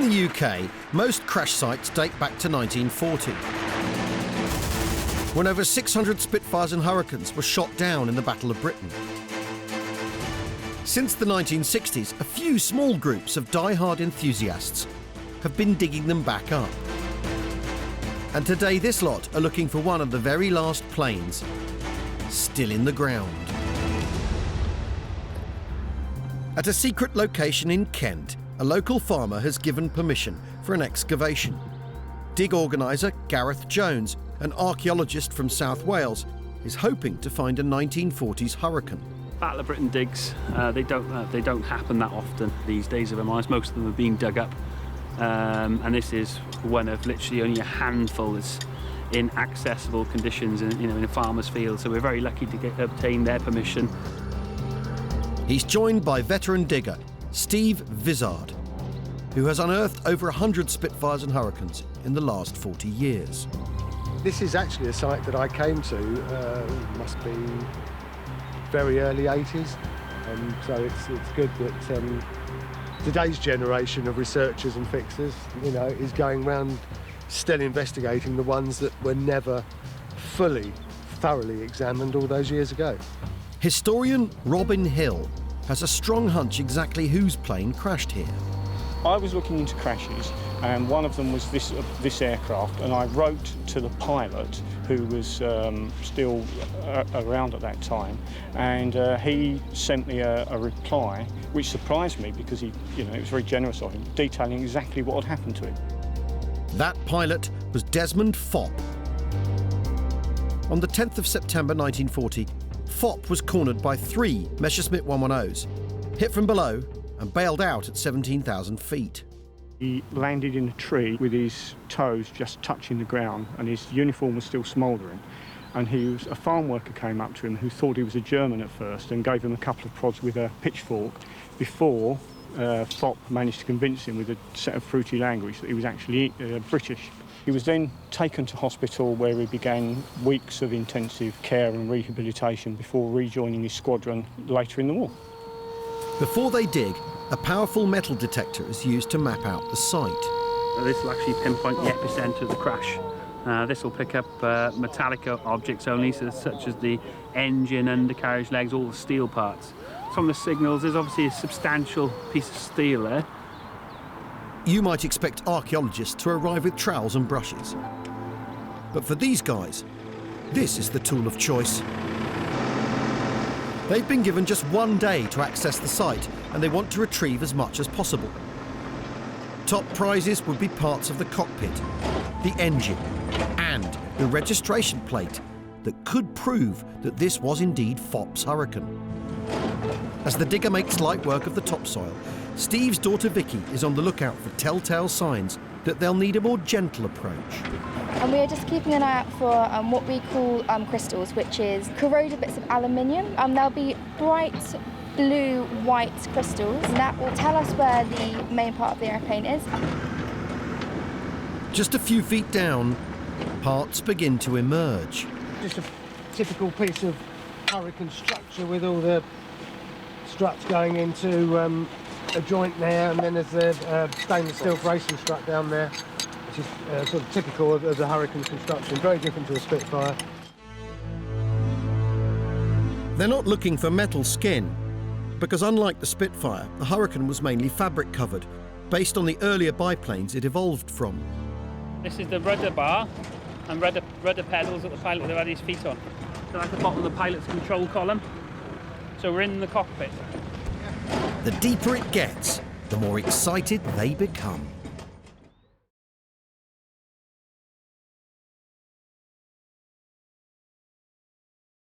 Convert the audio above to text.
In the UK, most crash sites date back to 1940, when over 600 Spitfires and Hurricanes were shot down in the Battle of Britain. Since the 1960s, a few small groups of die-hard enthusiasts have been digging them back up. And today this lot are looking for one of the very last planes still in the ground. At a secret location in Kent, a local farmer has given permission for an excavation. Dig organiser Gareth Jones, an archaeologist from South Wales, is hoping to find a 1940s Hurricane. Battle of Britain digs, they don't happen that often these days of our lives. Most of them are being dug up, and this is one of literally only a handful that's in accessible conditions in a farmer's field. So we're very lucky to obtain their permission. He's joined by veteran digger Steve Vizard, who has unearthed over 100 Spitfires and Hurricanes in the last 40 years. This is actually a site that I came to, must be very early 80s, so it's good that today's generation of researchers and fixers, is going round still investigating the ones that were never thoroughly examined all those years ago. Historian Robin Hill has a strong hunch exactly whose plane crashed here. I was looking into crashes, and one of them was this aircraft, and I wrote to the pilot, who was still around at that time, and he sent me a reply, which surprised me because it was very generous of him, detailing exactly what had happened to him. That pilot was Desmond Fopp. On the 10th of September 1940, Fopp was cornered by 3 Messerschmitt 110s, hit from below and bailed out at 17,000 feet. He landed in a tree with his toes just touching the ground, and his uniform was still smouldering. And a farm worker came up to him who thought he was a German at first and gave him a couple of prods with a pitchfork before Fopp managed to convince him with a set of fruity language that he was actually British. He was then taken to hospital, where he began weeks of intensive care and rehabilitation before rejoining his squadron later in the war. Before they dig, a powerful metal detector is used to map out the site. This will actually pinpoint the epicentre of the crash. This will pick up metallic objects only, such as the engine, undercarriage legs, all the steel parts. From the signals, there's obviously a substantial piece of steel there. You might expect archaeologists to arrive with trowels and brushes. But for these guys, this is the tool of choice. They've been given just one day to access the site, and they want to retrieve as much as possible. Top prizes would be parts of the cockpit, the engine, and the registration plate that could prove that this was indeed Fopp's Hurricane. As the digger makes light work of the topsoil, Steve's daughter Vicky is on the lookout for telltale signs that they'll need a more gentle approach. And we are just keeping an eye out for what we call crystals, which is corroded bits of aluminium. There'll be bright blue-white crystals, and that will tell us where the main part of the airplane is. Just a few feet down, parts begin to emerge. Just a typical piece of Hurricane structure with all the struts going into a joint there, and then there's a stainless steel bracing strut down there, which is sort of typical of the Hurricane construction, very different to a Spitfire. They're not looking for metal skin, because unlike the Spitfire, the Hurricane was mainly fabric covered, based on the earlier biplanes it evolved from. This is the rudder bar and rudder pedals that the pilot would have had his feet on. So at the bottom of the pilot's control column. So we're in the cockpit. The deeper it gets, the more excited they become.